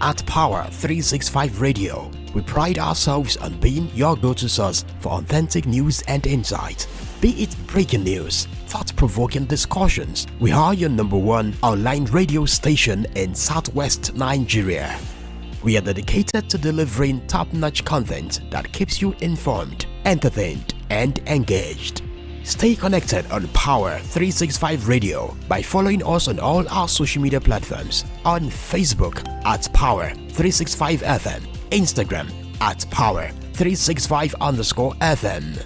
At Power365 Radio, we pride ourselves on being your go-to source for authentic news and insight. Be it breaking news, thought-provoking discussions, we are your #1 online radio station in Southwest Nigeria. We are dedicated to delivering top-notch content that keeps you informed, entertained, and engaged. Stay connected on Power365 Radio by following us on all our social media platforms. On Facebook at Power365FM, Instagram at Power365_FM.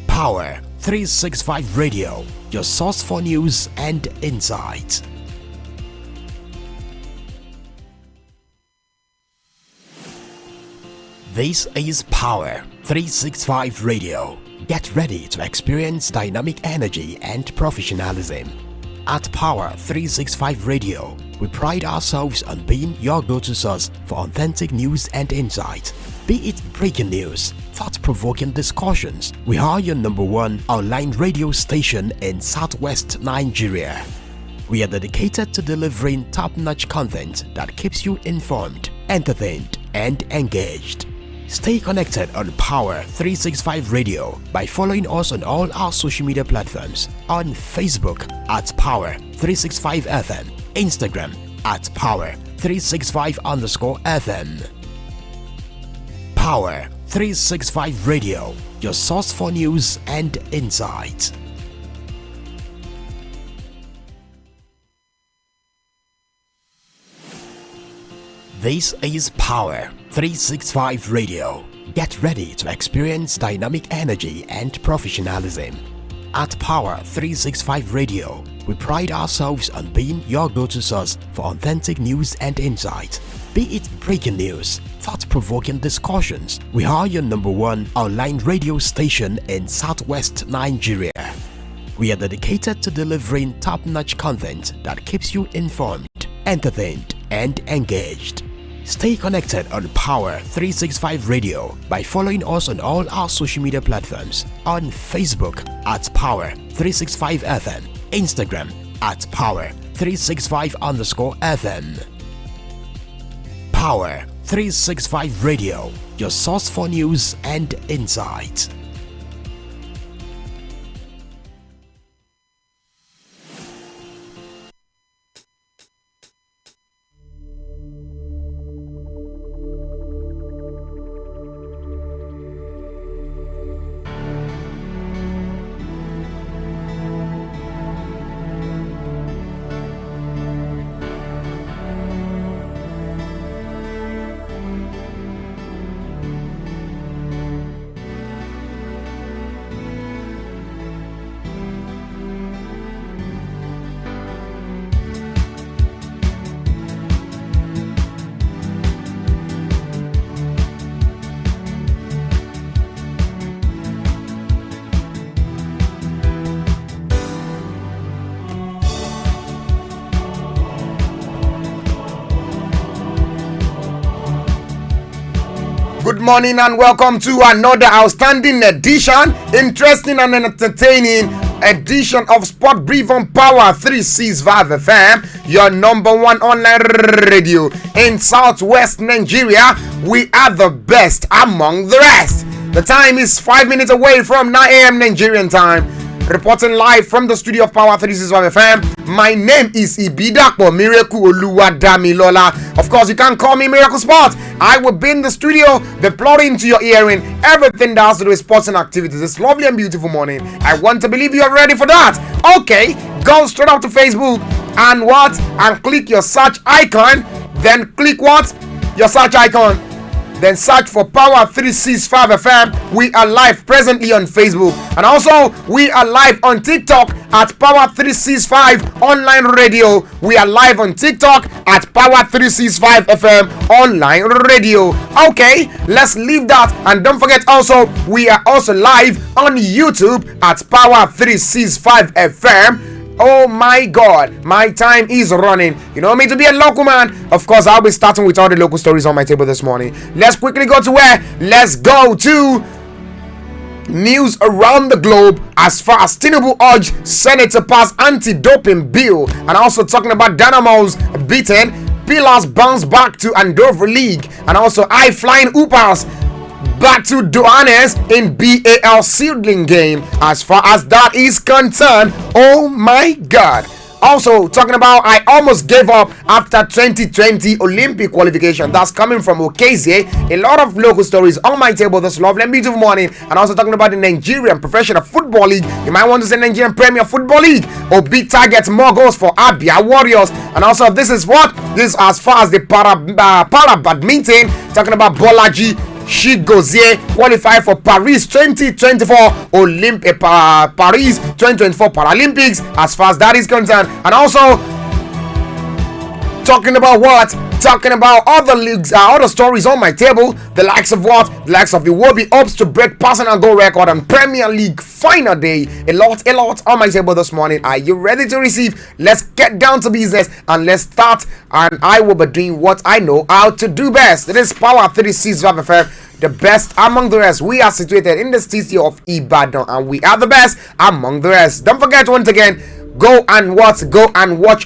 Power365 Radio, your source for news and insight. This is Power365 Radio. Get ready to experience dynamic energy and professionalism. At Power365 Radio, we pride ourselves on being your go-to source for authentic news and insight. Be it breaking news, thought-provoking discussions, we are your #1 online radio station in Southwest Nigeria. We are dedicated to delivering top-notch content that keeps you informed, entertained, and engaged. Stay connected on Power365 Radio by following us on all our social media platforms. On Facebook at Power365FM, Instagram at Power365_FM. Power365 Radio, your source for news and insight. This is Power365 Radio. Get ready to experience dynamic energy and professionalism. At Power365 Radio, we pride ourselves on being your go-to source for authentic news and insight. Be it breaking news, thought-provoking discussions, we are your #1 online radio station in Southwest Nigeria. We are dedicated to delivering top-notch content that keeps you informed, entertained, and engaged. Stay connected on Power365 Radio by following us on all our social media platforms. On Facebook at Power365FM, Instagram at Power365_FM. Power365 Radio, your source for news and insight. Good morning and welcome to another outstanding edition, interesting and entertaining edition of Sport Brief on Power365 FM, your #1 online radio in Southwest Nigeria. We are the best among the rest. The time is 5 minutes away from 9 a.m. Nigerian time. Reporting live from the studio of Power365 FM. My name is Ibidapo Miracle Oluwadamilola. Of course, you can call me Miracle Sport. I will be in the studio, deploying to your hearing everything that has to do with sports and activities. This lovely and beautiful morning. I want to believe you are ready for that. Okay, go straight up to Facebook and what? And click your search icon. Then click what? Your search icon. Then search for Power365 FM. We are live presently on Facebook. And also, we are live on TikTok at Power365 Online Radio. We are live on TikTok at Power365 FM Online Radio. Okay, let's leave that. And don't forget also, we are also live on YouTube at Power365 FM. Oh my God, my time is running. You know me to be a local man. Of course, I'll be starting with all the local stories on my table this morning. Let's quickly go to where? Let's go to news around the globe as far as Tinubu urged Senate to pass anti-doping bill, and also talking about Dynamo's beating Pillars bounce back to Andover League, and also high flying Hoopers back to Johannes in BAL Seedling game. As far as that is concerned, oh my God. Also, talking about I almost gave up after 2020 Olympic qualification. That's coming from Okezie. A lot of local stories on my table this lovely and beautiful morning. And also talking about the Nigerian Professional Football League. You might want to say Nigerian Premier Football League. Obi targets more goals for Abia Warriors. And also this is as far as the para badminton. Talking about Bolaji Shigozie qualified for Paris 2024 Paris 2024 Paralympics, as far as that is concerned. And also talking about other leagues, other stories on my table. The likes of the Iwobi hopes to break personal goal record on Premier League final day. A lot on my table this morning. Are you ready to receive? Let's get down to business and let's start. And I will be doing what I know how to do best. It is Power 365 FM, the best among the rest. We are situated in the city of Ibadan, and we are the best among the rest. Don't forget, once again, go and watch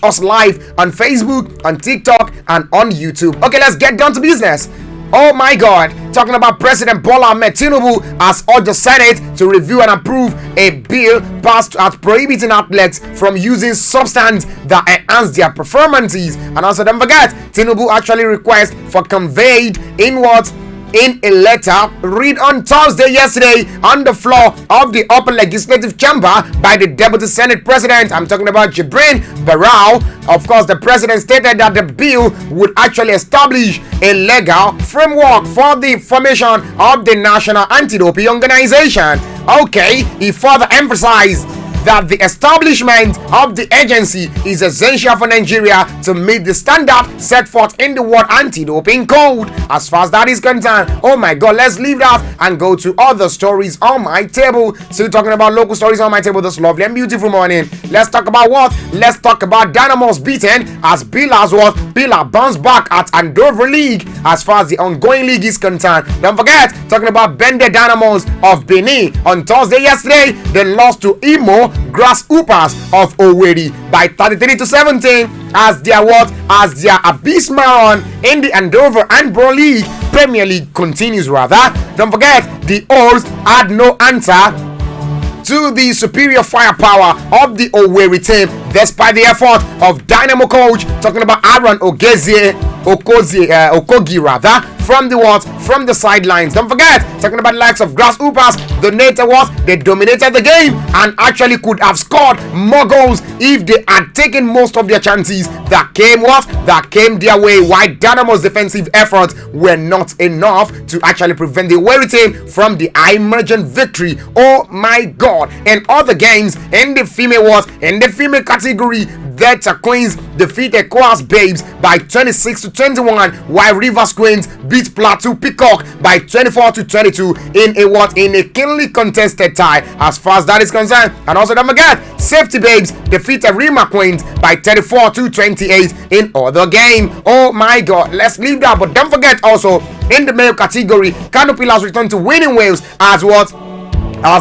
us live on Facebook, on TikTok, and on YouTube. Okay, let's get down to business. Oh my God, talking about President Bola Ahmed Tinubu has urged the Senate to review and approve a bill passed at prohibiting athletes from using substances that enhance their performances. And also, don't forget, Tinubu actually requests for conveyed in a letter read on Thursday yesterday on the floor of the upper legislative chamber by the Deputy Senate President. I'm talking about Jibrin Barau. Of course, the president stated that the bill would actually establish a legal framework for the formation of the National Anti-Doping Organization. Okay, he further emphasized that the establishment of the agency is essential for Nigeria to meet the standard set forth in the World Anti-Doping Code. As far as that is concerned, oh my God, let's leave that and go to other stories on my table. Still talking about local stories on my table this lovely and beautiful morning. Let's talk about what? Let's talk about Dynamo's beaten as Pillar bounced back at Andover League as far as the ongoing league is concerned. Don't forget, talking about Bende Dynamos of Benin on Thursday yesterday, they lost to Imo Grasshoppers of Owerri by 33-17 as their abysmal run in the Andover Handball League Premier League continues rather. Don't forget, the Owls had no answer to the superior firepower of the Owerri team despite the effort of Dynamo coach, talking about Aaron Okogie from the sidelines. Don't forget, talking about the likes of Grasshoppers, they dominated the game and actually could have scored more goals if they had taken most of their chances that came their way, while Dynamo's defensive efforts were not enough to actually prevent the Owerri team from the high-margin victory. Oh my God. In other games in the female category, Delta Queens defeated Coas Babes by 26-21, while Rivers Queens beat Plateau Peacock by 24-22 in a keenly contested tie as far as that is concerned. And also don't forget, Safety Babes defeated Rima Queens by 34-28 in other game. Oh my God, let's leave that. But don't forget also, in the male category, Kano Pillars returned to winning ways as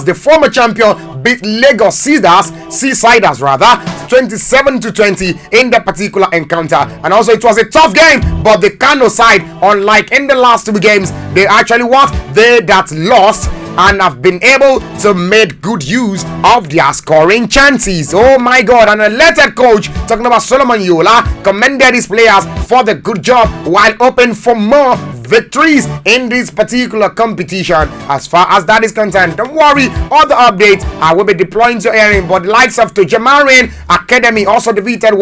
the former champion beat Lagos Seasiders 27-20 in that particular encounter. And also it was a tough game, but the Kano side, unlike in the last two games, they actually lost and have been able to make good use of their scoring chances. Oh my God. And a elected coach, talking about Solomon Yola, commended his players for the good job while hoping for more victories in this particular competition. As far as that is concerned, don't worry, all the updates I will be deploying to airing. But the likes of Tujamarin Academy also defeated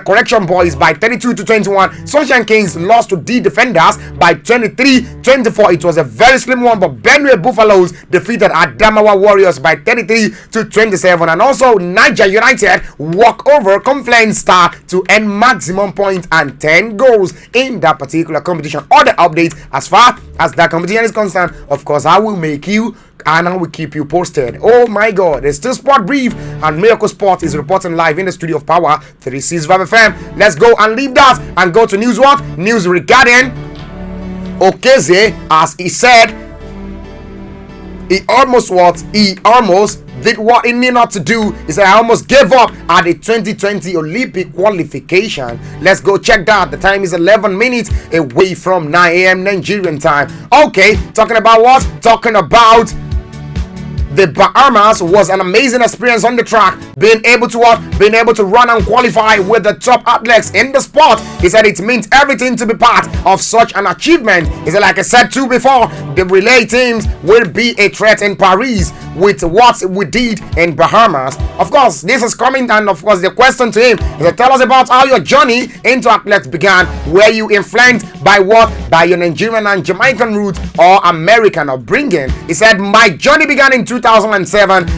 Correction Boys by 32-21. Sunshine Kings lost to D Defenders by 23-24. It was a very slim one, but Benue Buffaloes defeated Adamawa Warriors by 33-27. And also Niger United walk over Confluence Star to end maximum points and 10 goals in that particular competition. Other updates as far as that competition is concerned, of course, I will make you and I will keep you posted. Oh my God, it's still Sport Brief, and Miracle Sport is reporting live in the studio of Power 365 FM. Let's go and leave that and go to news. News regarding Okezie, as he said he almost did what he needed not to do. He said, I almost gave up at the 2020 Olympic qualification. Let's go check that. The time is 11 minutes away from 9 a.m. Nigerian time. Okay, talking about what? Talking about the Bahamas. Was an amazing experience on the track, being able to run and qualify with the top athletes in the sport. He said it means everything to be part of such an achievement. He said, like I said too before, the relay teams will be a threat in Paris with what we did in Bahamas. Of course, this is coming, and of course the question to him is to tell us about how your journey into athletics began. Were you influenced by what? By your Nigerian and Jamaican roots or American upbringing? He said, my journey began in 2007.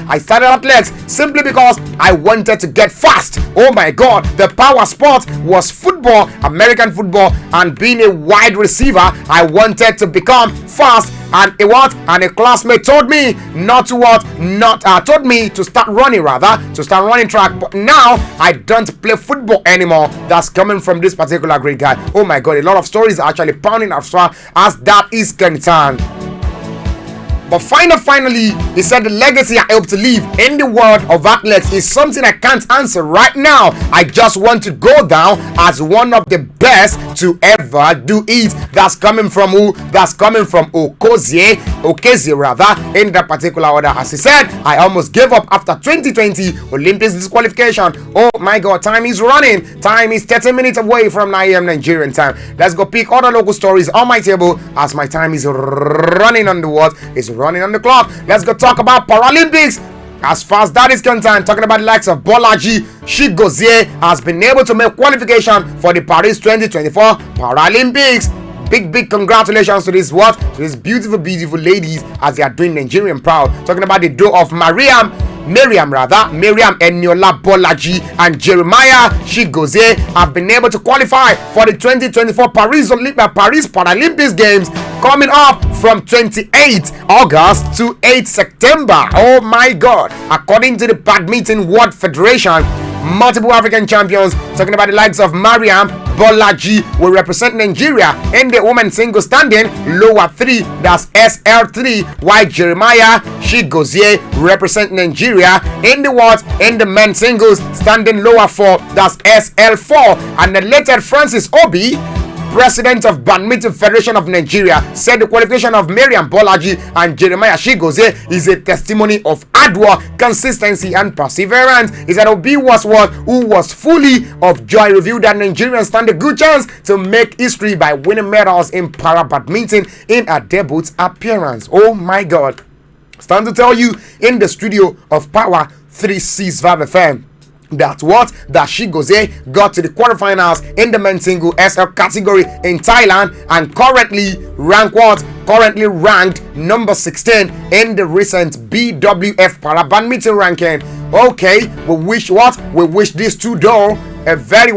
I started athletics simply because I wanted to get fast. Oh my God, the power sport was football, American football, and being a wide receiver, I wanted to become fast. And a classmate told me told me to start running track. But now I don't play football anymore. That's coming from this particular great guy. Oh my God, a lot of stories are actually pounding as far as that is concerned. But finally, he said the legacy I hope to leave in the world of athletics is something I can't answer right now. I just want to go down as one of the best to ever do it. That's coming from who? That's coming from Okezie rather, in that particular order. As he said, I almost gave up after 2020 Olympics disqualification. Oh my God, time is running. Time is 30 minutes away from 9 a.m. Nigerian time. Let's go pick other local stories on my table as my time is running on the what? It's running on the clock. Let's go talk about Paralympics. As far as that is concerned, talking about the likes of Bolaji Chigozie has been able to make qualification for the Paris 2024 Paralympics. Big congratulations to this beautiful ladies as they are doing Nigerian proud. Talking about the duo of Miriam Eniola Bolaji and Jeremiah Chigozie have been able to qualify for the 2024 Paris Paralympics Games coming up from 28 August to 8 September. Oh my God. According to the Badminton World Federation, multiple African champions, talking about the likes of Mariam Bolaji, will represent Nigeria in the women's single standing lower 3, that's SL3, while Jeremiah Chigozie represent Nigeria in the men's singles standing lower 4, that's SL4. And the later Francis Obi, President of Badminton Federation of Nigeria, said the qualification of Miriam Bolaji and Jeremiah Chigozie is a testimony of hard work, consistency, and perseverance. He said Obi who was fully of joy, revealed that Nigerians stand a good chance to make history by winning medals in para badminton in a debut appearance. Oh my God. Stand to tell you in the studio of Power 365 FM that Chigozie got to the quarterfinals in the men's single SL category in Thailand and currently ranked number 16 in the recent BWF para badminton ranking. Okay, we wish these two do a very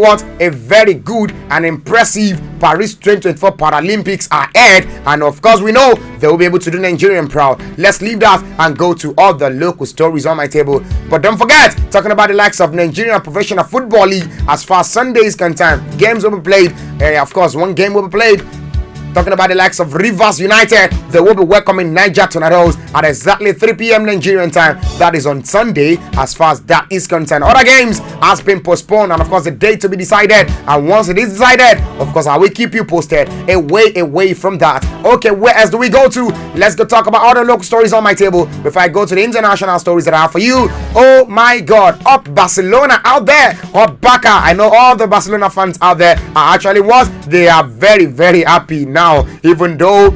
good and impressive Paris 2024 Paralympics ahead, and of course we know they will be able to do Nigerian proud. Let's leave that and go to all the local stories on my table. But don't forget, talking about the likes of Nigerian Professional Football League, as far as Sunday is concerned, games will be played. Of course, one game will be played. Talking about the likes of Rivers United, they will be welcoming Niger Tornadoes at exactly 3 p.m. Nigerian time. That is on Sunday, as far as that is concerned. Other games has been postponed, and of course the date to be decided. And once it is decided, of course I will keep you posted. Away from that. Okay, where else do we go to? Let's go talk about other local stories on my table before I go to the international stories that I have for you. Oh my God, up Barcelona out there, up Barca. I know all the Barcelona fans out there are actually they are very happy now. Even though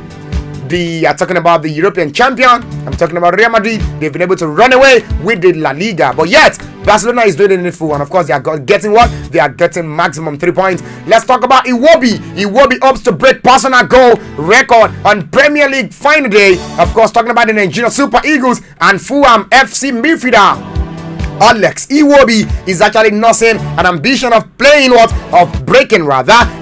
they are talking about the European champion, I'm talking about Real Madrid, they've been able to run away with the La Liga, but yet Barcelona is doing it full, and of course they are getting what? They are getting maximum 3 points. Let's talk about Iwobi. Iwobi hopes to break personal goal record on Premier League final day. Of course, talking about the Nigeria Super Eagles and Fulham FC midfielder Alex Iwobi is actually nursing an ambition of breaking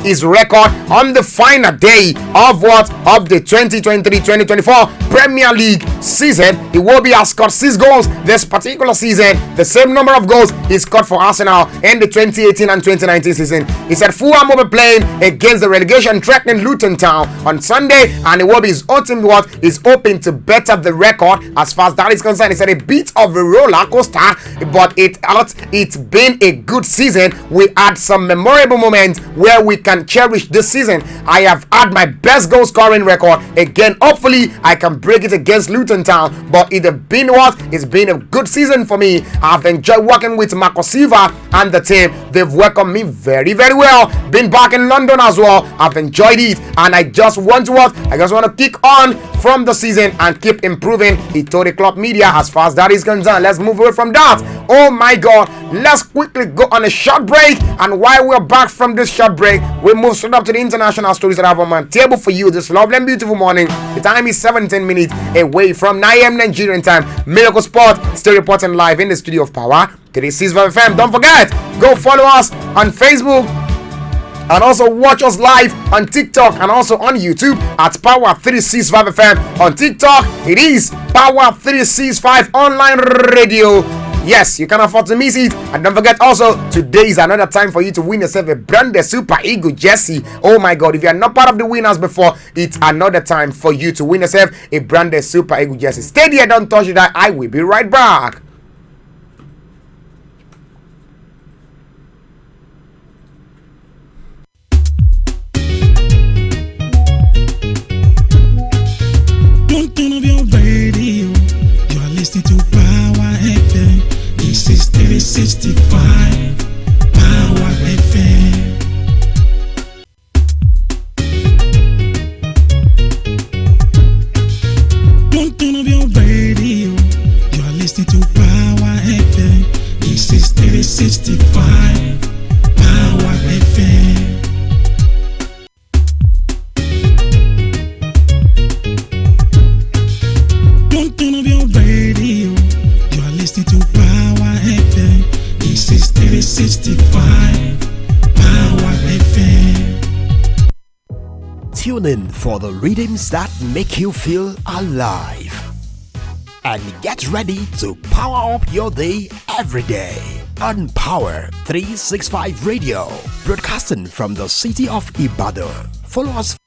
his record on the final day of the 2023-2024 Premier League season. Iwobi has scored 6 goals this particular season, the same number of goals he scored for Arsenal in the 2018 and 2019 season. He said Fulham will be playing against the relegation threatening Luton Town on Sunday, and Iwobi is hoping to better the record as far as that is concerned. He said a bit of a roller coaster, but it's been a good season. We had some memorable moments where we can cherish this season. I have had my best goal scoring record again. Hopefully I can break it against Luton Town, but it's been a good season for me. I've enjoyed working with Marco Silva and the team. They've welcomed me very, very well. Been back in London as well. I've enjoyed it, and I just want to kick on from the season and keep improving. He told the club media as far as that is concerned. Let's move away from that. Oh my God, let's quickly go on a short break, and while we're back from this short break, we move straight up to the international stories that I have on my table for you this lovely and beautiful morning. The time is 17 minutes away from 9 a.m. Nigerian time. Miracle Sport still reporting live in the studio of Power 365 FM. Don't forget, go follow us on Facebook and also watch us live on TikTok and also on YouTube at Power 365 FM. On TikTok, it is Power 365 Online Radio. Yes, you can afford to miss it. And don't forget also, today is another time for you to win yourself a branded Super Eagle jersey. Oh my God, if you are not part of the winners before, it's another time for you to win yourself a branded Super Eagle jersey. Stay there, don't touch that. I will be right back. Don't turn off your radio. You are listening to Power FM. This is 365 Power FM. Don't turn off your radio. You are listening to Power FM. This is 365 Power FM. Don't turn off your radio. You are listening to Power FM. This is 365 Power FM. Tune in for the rhythms that make you feel alive. And get ready to power up your day every day on Power 365 Radio, broadcasting from the city of Ibadan. Follow us.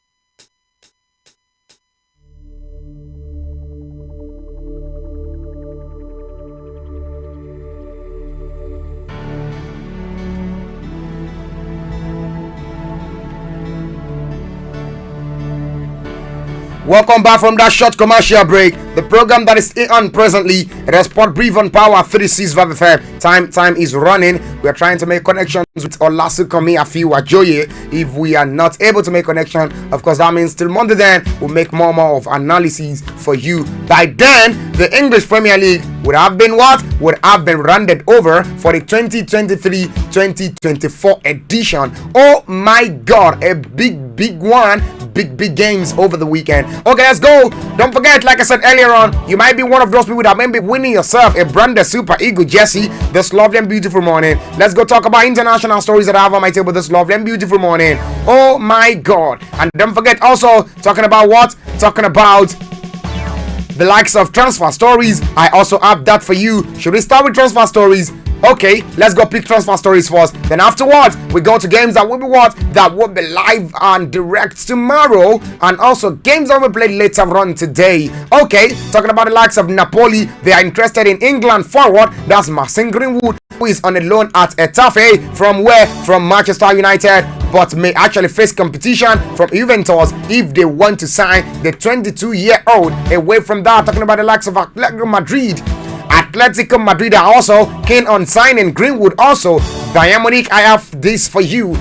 Welcome back from that short commercial break. The program that is on presently, it is Sport Brief on Power 365 FM. Time is running. We are trying to make connections with Olasukomi Afiwa Joye. If we are not able to make connection, of course, that means till Monday then we'll make more of analyses for you. By then, the English Premier League would have been rounded over for the 2023-2024 edition. Oh my God, a big one. Big games over the weekend. Okay, let's go. Don't forget, like I said earlier on, you might be one of those people that may be winning yourself a branded Super Eagle jersey this lovely and beautiful morning. Let's go talk about international stories that I have on my table this lovely and beautiful morning. Oh my God. And don't forget also, talking about what? Talking about the likes of transfer stories. I also have that for you. Should we start with transfer stories? Okay, let's go pick transfer stories first. Then afterwards, we go to games that will be live and direct tomorrow, and also games that will be played later on today. Okay, talking about the likes of Napoli, they are interested in England forward. That's Mason Greenwood, who is on a loan at Etafe from Manchester United, but may actually face competition from Juventus if they want to sign the 22-year-old. Away from that, talking about the likes of Atletico Madrid are also keen on signing Greenwood. Also, Bayern Munich, I have this for you.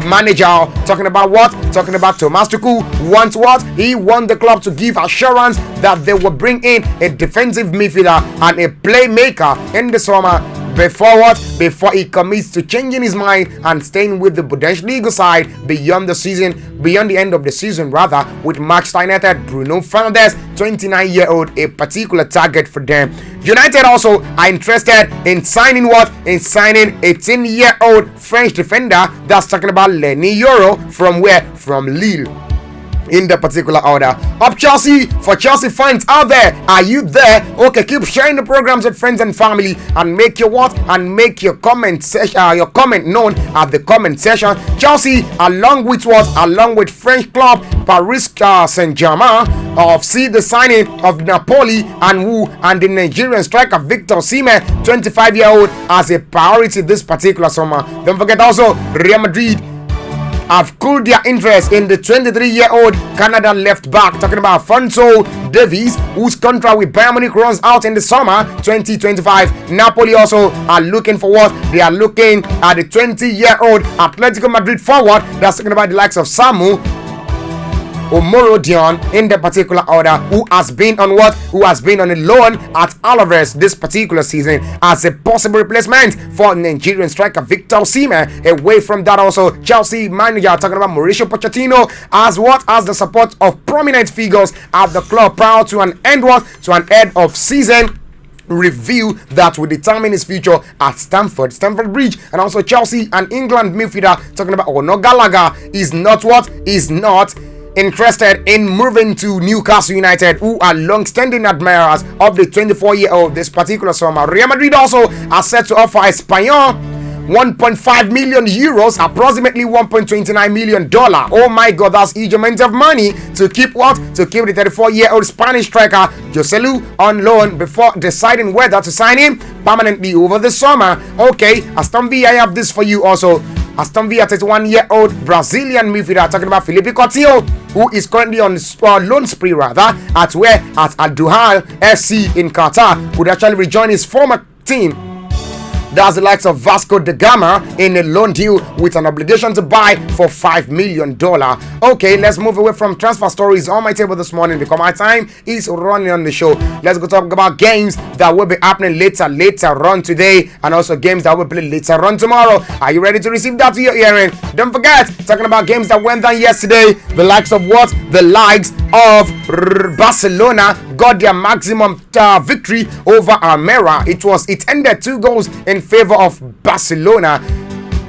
Manager talking about what? Talking about Thomas Tuchel wants what? He wants the club to give assurance that they will bring in a defensive midfielder and a playmaker in the summer. Before he commits to changing his mind and staying with the Bundesliga side beyond the end of the season, rather, with Manchester United. Bruno Fernandes, 29-year-old, a particular target for them. United also are interested in signing what? In signing a 10-year-old French defender. That's talking about Lenny Yoro from where? From Lille. in the particular order. Up Chelsea, for Chelsea fans out there, are you there? Okay, keep sharing the programs with friends and family, and make your what? And make your comment section, your comment known at the comment section. Chelsea, along with what? Along with French club Paris Saint-Germain, see the signing of Napoli and the Nigerian striker Victor Osimhen, 25-year-old, as a priority this particular summer. Don't forget also Real Madrid have cooled their interest in the 23-year-old Canada left back, talking about Alphonso Davies, whose contract with Bayern Munich runs out in the summer 2025. Napoli also are looking for what? They are looking at the 20-year-old Atletico Madrid forward, that's talking about the likes of Samu Omorodion in the particular order, who has been on what? Who has been on a loan at Alaves this particular season as a possible replacement for Nigerian striker Victor Osimhen. Away from that also, Chelsea manager talking about Mauricio Pochettino as what? As the support of prominent figures at the club prior to an end of season review that will determine his future at Stamford Bridge. And also Chelsea and England midfielder talking about Ono Gallagher is not interested in moving to Newcastle United, who are long-standing admirers of the 24-year-old this particular summer. Real Madrid also are set to offer Espanyol 1.5 million euros, approximately $1.29 million. Oh my god, that's huge amount of money to keep what? To keep the 34-year-old Spanish striker Joselu on loan before deciding whether to sign him permanently over the summer. Okay, Aston Villa, I have this for you also. Aston Villa 31-year-old Brazilian midfielder talking about Felipe Coutinho, who is currently on loan spree at Al Duhal FC in Qatar, would actually rejoin his former team. That's the likes of Vasco da Gama in a loan deal with an obligation to buy for $5 million. Okay, let's move away from transfer stories on my table this morning because my time is running on the show. Let's go talk about games that will be happening later on today, and also games that will play later on tomorrow. Are you ready to receive that to your hearing? Don't forget, talking about games that went down yesterday, the likes of what? The likes of Barcelona got their maximum victory over Almera. It ended 2 goals in favor of Barcelona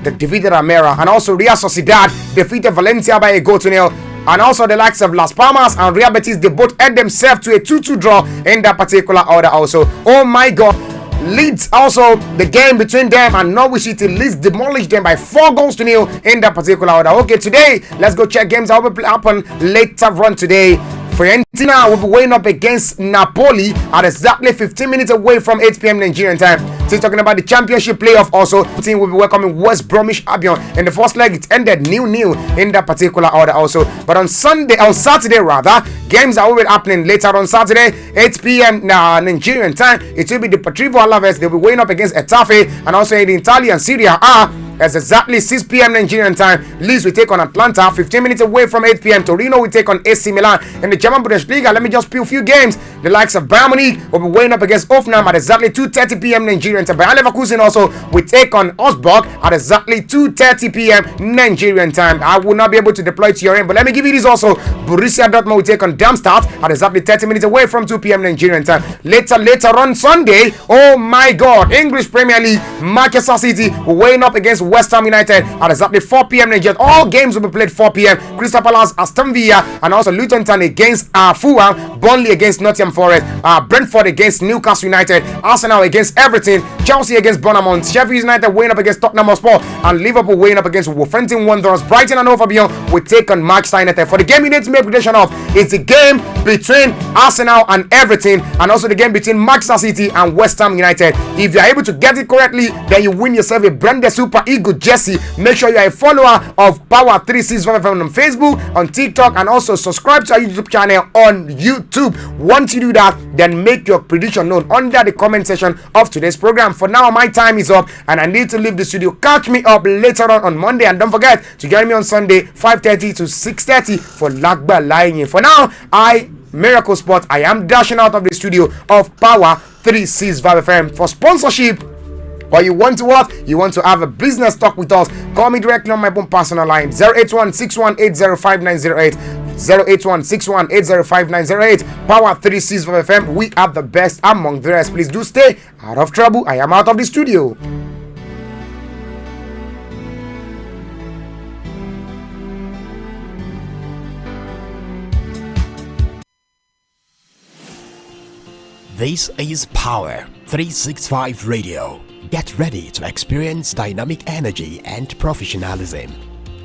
that defeated Almera, and also Real Sociedad defeated Valencia by 1-0. And also the likes of Las Palmas and Real Betis, they both end themselves to a 2-2 draw in that particular order also. Oh my god. Leeds also, the game between them and Norwich City, Leeds demolished them by 4-0 in that particular order. Okay, today let's go check games that will happen later on today. Fiorentina will be weighing up against Napoli at exactly 15 minutes away from 8 p.m. Nigerian time. Still talking about the championship playoff also, the team will be welcoming West Bromwich Albion. In the first leg, it ended 0-0 in that particular order also. But on Saturday, games that will be happening later on Saturday, 8 p.m. Nigerian time, it will be the Deportivo Alaves. They'll be weighing up against Getafe, and also in the Italian Serie A. It's exactly 6 p.m. Nigerian time. Leeds will take on Atlanta, 15 minutes away from 8 p.m. Torino will take on AC Milan. In the German Bundesliga, let me just peel a few games. The likes of Bayern Munich will be weighing up against Hoffenheim at exactly 2:30 p.m. Nigerian time. Bayer Leverkusen also will take on Augsburg at exactly 2:30 p.m. Nigerian time. I will not be able to deploy to your end, but let me give you this also. Borussia Dortmund will take on Darmstadt at exactly 30 minutes away from 2 p.m. Nigerian time. Later on Sunday, oh my god, English Premier League, Manchester City will weighing up against West Ham United at exactly 4 p.m. Nigeria. All games will be played 4 p.m. Crystal Palace, Aston Villa, and also Luton Town against Fulham, Burnley against Nottingham Forest, Brentford against Newcastle United, Arsenal against Everton, Chelsea against Bournemouth, Sheffield United weighing up against Tottenham Hotspur, and Liverpool weighing up against Wolverhampton Wanderers. Brighton and Hove Albion will take on Manchester United. For the game you need to make prediction of, it's the game between Arsenal and Everton, and also the game between Manchester City and West Ham United. If you are able to get it correctly, then you win yourself a branded Super Eagle jersey. Make sure you are a follower of Power365 on Facebook, on TikTok, and also subscribe to our YouTube channel on YouTube. Once you do that, then make your prediction known under the comment section of today's program. For now, my time is up and I need to leave the studio. Catch me up later on Monday, and don't forget to join me on Sunday 5:30 to 6:30 for Lagba Lying. For now, Miracle Sport, I am dashing out of the studio of Power365 FM. For sponsorship, or you want to what? You want to have a business talk with us? Call me directly on my own personal line 08161805908. 08161805908. Power365 FM. We are the best among the rest. Please do stay out of trouble. I am out of the studio. This is Power 365 Radio. Get ready to experience dynamic energy and professionalism.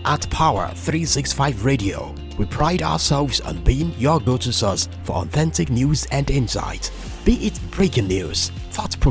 At Power 365 Radio, we pride ourselves on being your go-to source for authentic news and insight. Be it breaking news, thought-provoking